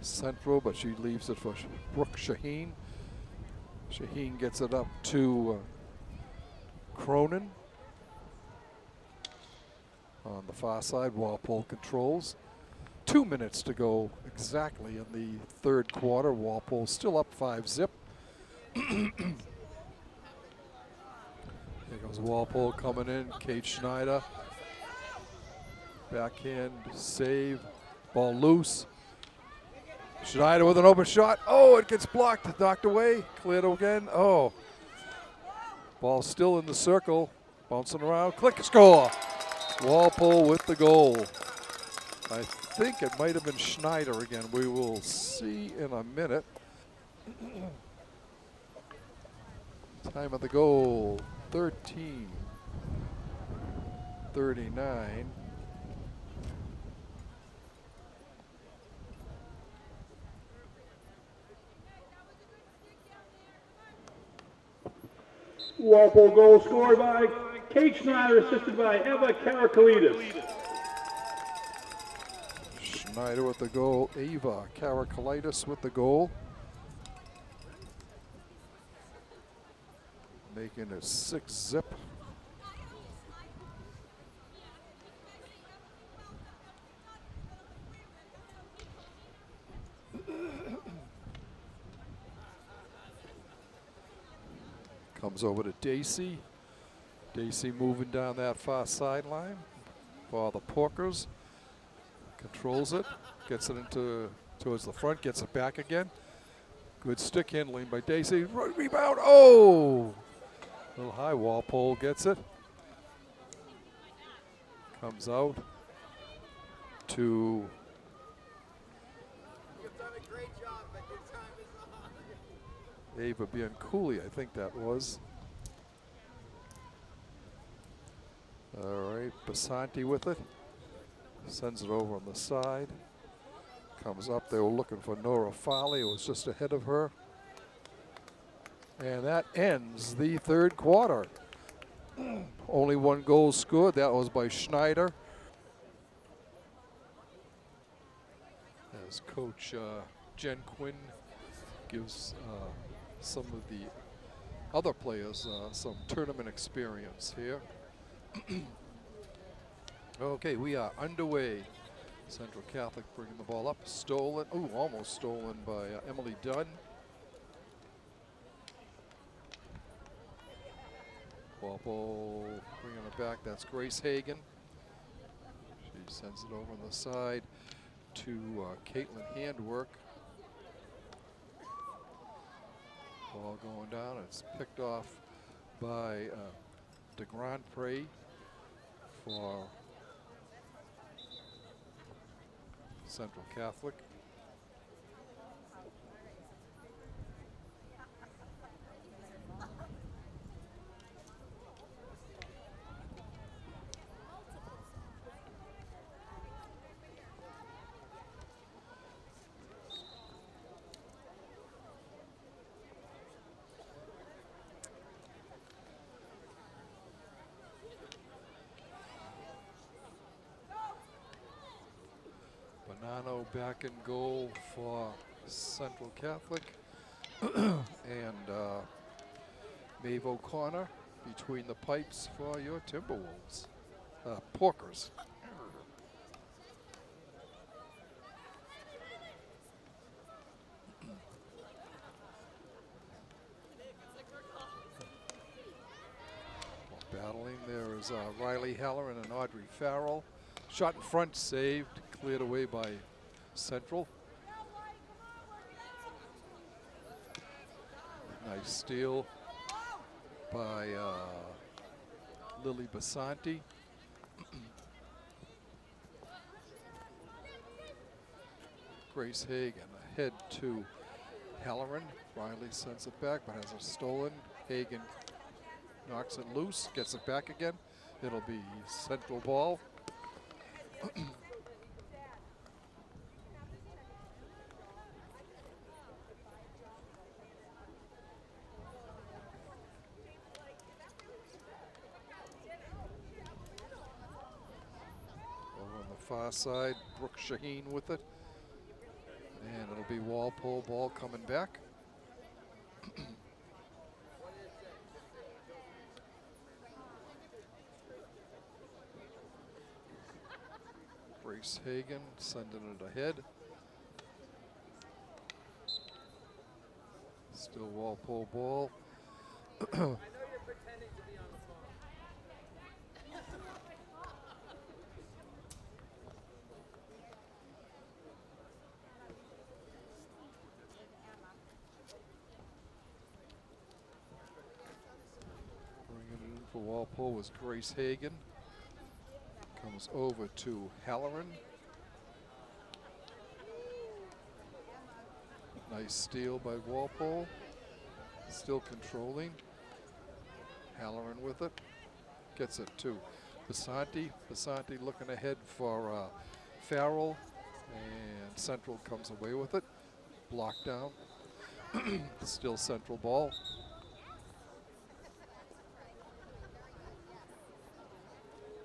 Central, but she leaves it for Brooke Shaheen. Shaheen gets it up to Cronin. On the far side, Walpole controls. 2 minutes to go exactly in the third quarter. Walpole still up 5-zip. Here goes Walpole coming in. Kate Schneider. Backhand save. Ball loose. Schneider with an open shot. Oh, it gets blocked. Knocked away. Cleared again. Oh. Ball still in the circle. Bouncing around. Click, score. Walpole with the goal. I think it might have been Schneider again. We will see in a minute. Time of the goal, 13:39. Walpole goal scored by Kate Schneider, assisted by Eva Karakalides. Schneider with the goal. Ava Karakalides with the goal. Making it 6-zip. Comes over to Dacey. Dacey moving down that far sideline for the Porkers. Controls it, gets it towards the front, gets it back again. Good stick handling by Dacey. Rebound. Oh! A little high. Walpole gets it. Comes out to. You've done a great job, but your time is on. Ava Bianculi, I think that was. All right, Basanti with it. Sends it over on the side. Comes up. They were looking for Nora Farley. It was just ahead of her. And that ends the third quarter. Only one goal scored. That was by Schneider. As Coach Jen Quinn gives some of the other players some tournament experience here. Okay, we are underway. Central Catholic bringing the ball up. Stolen. Ooh, almost stolen by Emily Dunn. Walpole bringing it back. That's Grace Hagan. She sends it over on the side to Caitlin Handwork. Ball going down. It's picked off by de Grand Prix for Central Catholic. Bonanno back in goal for Central Catholic. And Maeve O'Connor between the pipes for your Timberwolves. Porkers. Battling, there is Riley Halloran and Audrey Farrell. Shot in front, saved, cleared away by Central. Nice steal by Lily Basanti. Grace Hagan ahead to Halloran. Riley sends it back, but has it stolen. Hagan knocks it loose, gets it back again. It'll be Central ball. Far side, Brooke Shaheen with it. And it'll be Walpole ball coming back. Grace Hagan sending it ahead. Still Walpole ball. I know you're pretending to be on the phone. Bringing it in for Walpole was Grace Hagan. Comes over to Halloran. Nice steal by Walpole. Still controlling. Halloran with it. Gets it to Varsity. Varsity looking ahead for Farrell. And Central comes away with it. Blocked down. Still Central ball.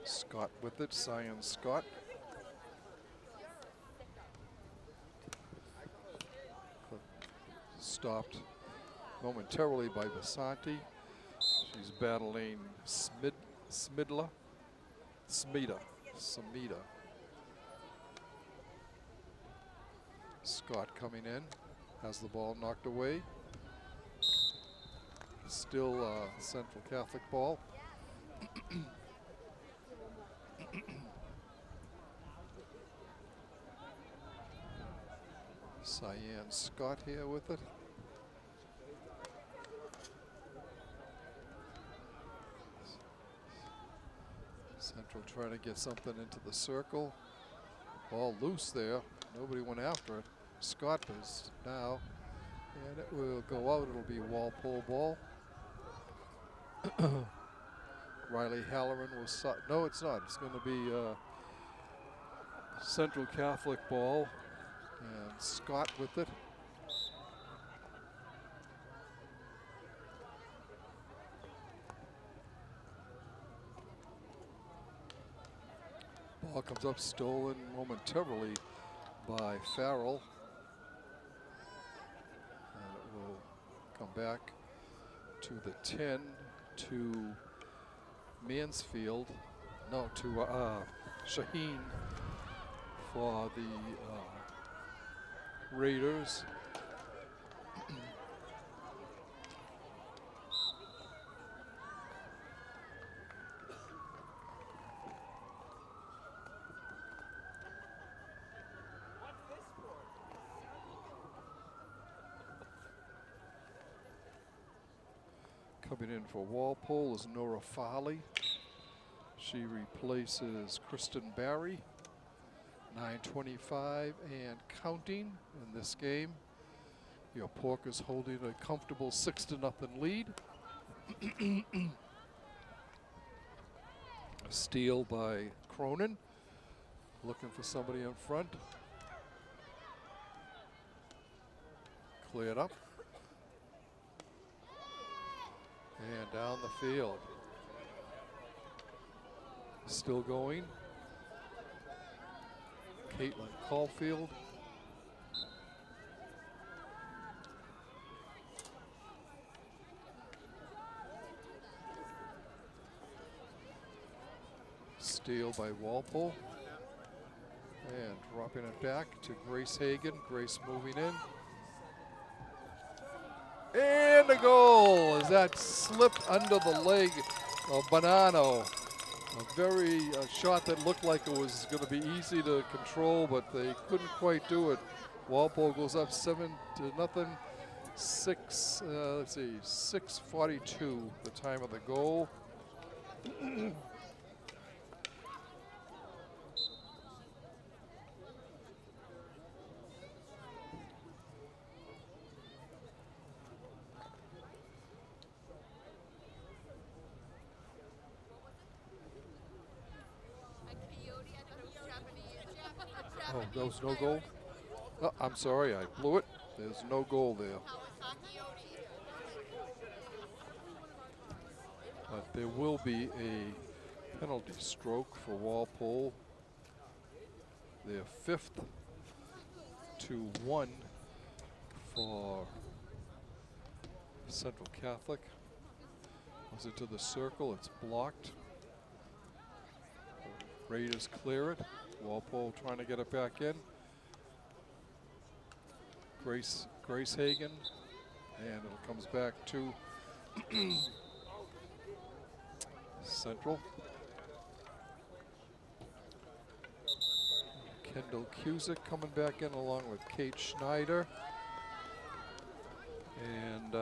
Scott with it. Cyan Scott. Stopped momentarily by Varsity. She's battling Smida. Scott coming in, has the ball knocked away. Still Central Catholic ball. Cyan Scott here with it. Central trying to get something into the circle. Ball loose there. Nobody went after it. Scott is now. And it will go out. It'll be Walpole ball. Riley Halloran was. No, it's not. It's going to be Central Catholic ball. And Scott with it. Ball comes up stolen momentarily by Farrell. And it will come back to the 10 to Mansfield. No, to Shaheen for the Raiders. Coming in for Walpole is Nora Farley. She replaces Kristen Barry. 9:25 and counting in this game. Your Porkers holding a comfortable 6-0 lead. A steal by Cronin. Looking for somebody in front. Cleared up. And down the field. Still going. Caitlin Caulfield. Steal by Walpole. And dropping it back to Grace Hagan. Grace moving in. And a goal as that slipped under the leg of Bonanno. A very shot that looked like it was going to be easy to control, but they couldn't quite do it. Walpole goes up 7-0. Let's see, 6:42 the time of the goal. Oh, there was no goal? Oh, I'm sorry, I blew it. There's no goal there. But there will be a penalty stroke for Walpole. Their 5th to 1 for Central Catholic. Was it to the circle? It's blocked. Raiders clear it. Walpole trying to get it back in. Grace Hagen, and it comes back to Central. Kendall Cusick coming back in along with Kate Schneider. And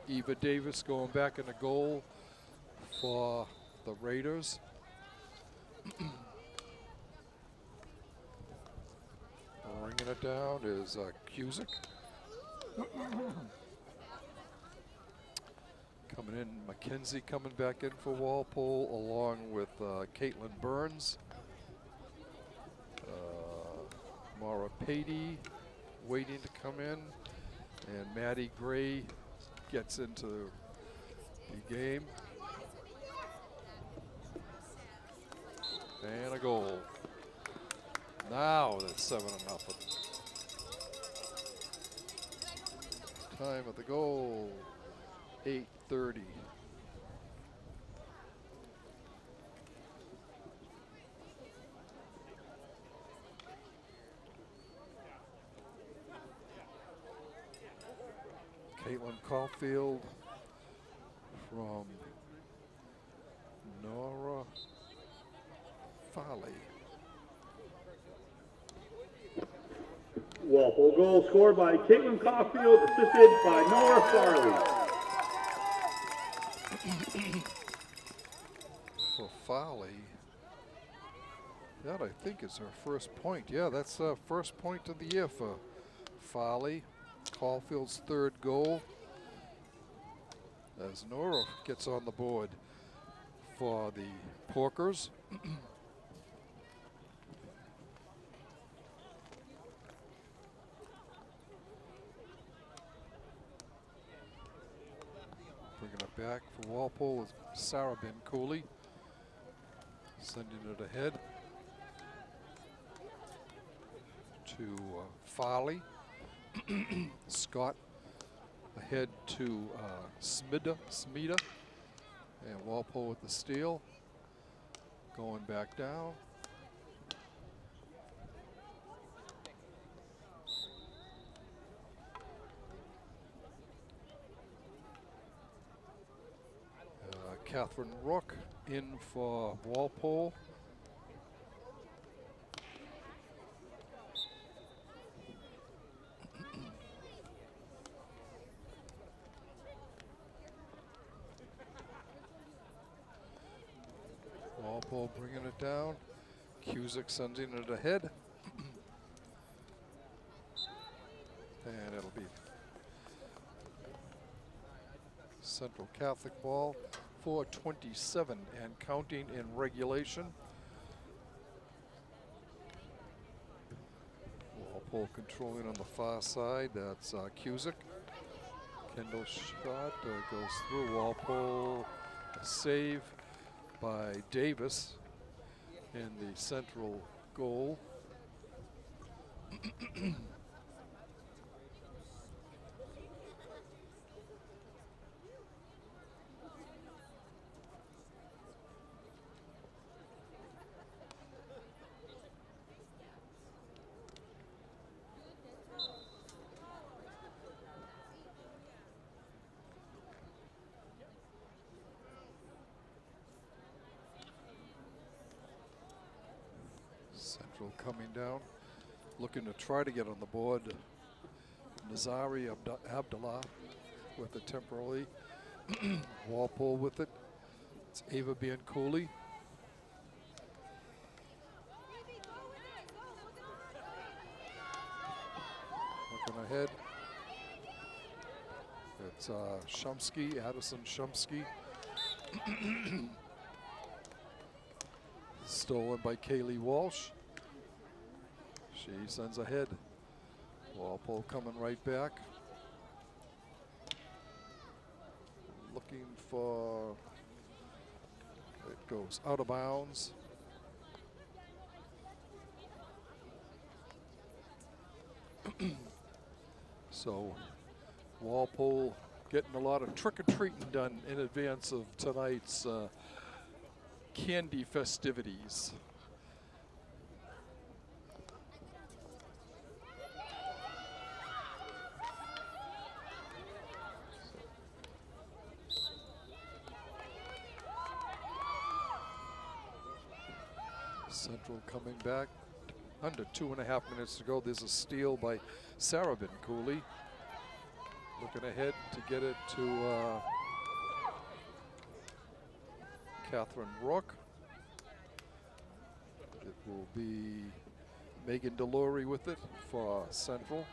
Eva Davis going back in the goal for the Raiders. Bringing it down is Cusick. Coming in, Mackenzie coming back in for Walpole along with Caitlin Burns. Mara Patey waiting to come in. And Maddie Gray gets into the game. And a goal. Now that's 7-0. Time of the goal, 8:30. Caitlin Caulfield from Nora Farley. Walpole goal scored by Caitlin Caulfield, assisted by Nora Farley. For Farley, that I think is her first point. Yeah, that's the first point of the year for Farley. Caulfield's third goal as Nora gets on the board for the Porkers. Bringing it back for Walpole is Sarah Ben Cooley, sending it ahead to Farley. Scott ahead to Smida, and Walpole with the steal. Going back down. Catherine Rook in for Walpole. Walpole bringing it down. Cusick sending it ahead. And it'll be Central Catholic ball. 4:27 and counting in regulation. Walpole controlling on the far side. That's Cusick. Kendall shot goes through Walpole. A save by Davis in the Central goal. Central coming down, looking to try to get on the board. Nazari Abdullah with it temporarily. Walpole with it. It's Ava Biancouli. Looking ahead. It's Shumsky, Addison Shumsky. Stolen by Kaylee Walsh. She sends ahead. Walpole coming right back. Looking for, it goes out of bounds. So Walpole getting a lot of trick-or-treating done in advance of tonight's candy festivities. Central coming back. Under 2.5 minutes to go. There's a steal by Sarabin Cooley. Looking ahead to get it to Catherine Rourke. It will be Megan Delory with it for Central.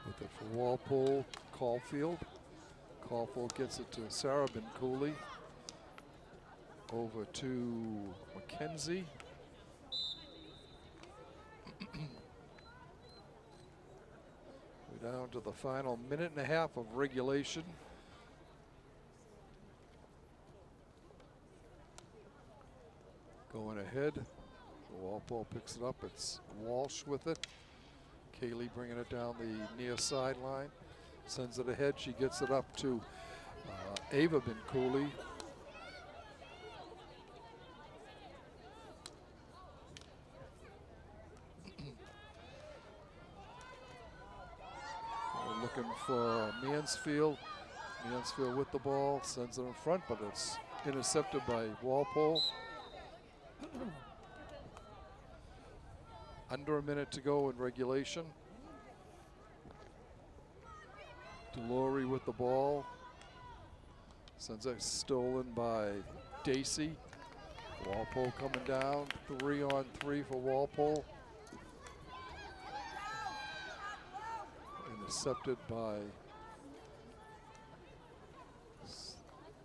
With it for Walpole, Caulfield. Caulfield gets it to Sarabin Cooley. Over to McKenzie. We're down to the final minute and a half of regulation. Going ahead. Walpole picks it up. It's Walsh with it. Kaylee bringing it down the near sideline. Sends it ahead. She gets it up to Ava Bin Cooley. Looking for Mansfield. Mansfield with the ball, sends it in front, but it's intercepted by Walpole. Under a minute to go in regulation. Delory with the ball. Sends it stolen by Dacey. Walpole coming down. 3-on-3 for Walpole. Intercepted by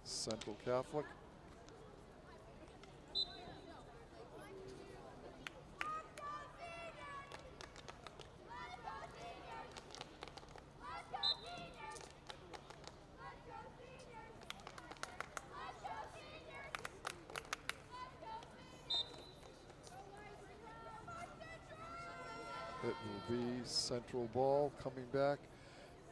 Central Catholic. It will be Central ball coming back.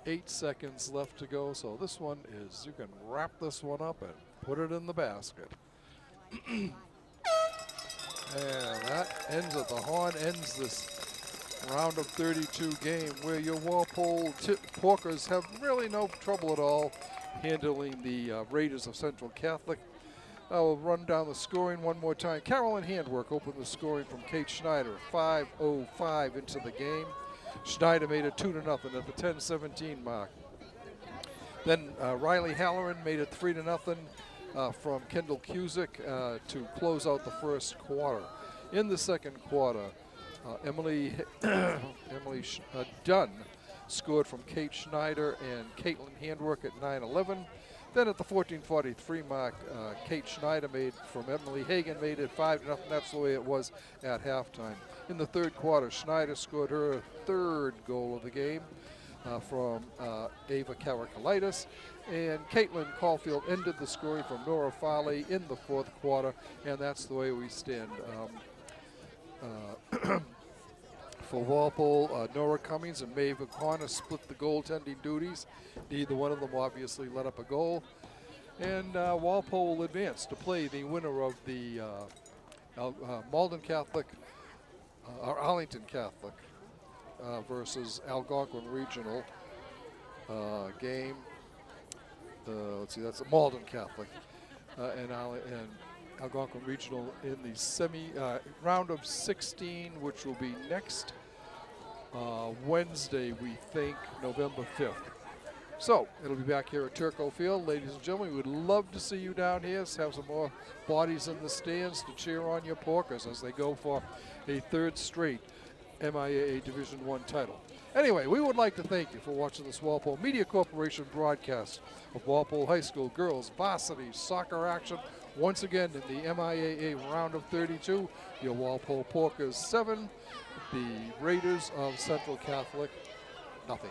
8 seconds left to go. So this one is, you can wrap this one up and put it in the basket. And that ends it. The horn ends this round of 32 game where your Walpole Porkers have really no trouble at all handling the Raiders of Central Catholic. I'll run down the scoring one more time. Carolyn Handwork opened the scoring from Kate Schneider, 5:05 into the game. Schneider made it 2-0 at the 10-17 mark. Then Riley Halloran made it 3-0 from Kendall Cusick to close out the first quarter. In the second quarter, Emily Dunn scored from Kate Schneider and Caitlin Handwork at 9-11. Then at the 14:43 mark, Kate Schneider made from Emily Hagan made it 5-0. That's the way it was at halftime. In the third quarter, Schneider scored her third goal of the game from Ava Karakalitis. And Caitlin Caulfield ended the scoring from Nora Farley in the fourth quarter. And that's the way we stand. For Walpole, Nora Cummings and Maeve O'Connor split the goaltending duties. Neither one of them obviously let up a goal. And Walpole will advance to play the winner of the Malden Catholic, or Arlington Catholic versus Algonquin Regional game. Let's see, that's a Malden Catholic and Algonquin Regional in the round of 16, which will be next Wednesday, we think, November 5th. So it'll be back here at Turco Field. Ladies and gentlemen, we would love to see you down here. Have some more bodies in the stands to cheer on your Porkers as they go for a third straight MIAA Division I title. Anyway, we would like to thank you for watching this Walpole Media Corporation broadcast of Walpole High School girls varsity soccer action. Once again, in the MIAA round of 32, your Walpole Porkers 7, the Raiders of Central Catholic, nothing.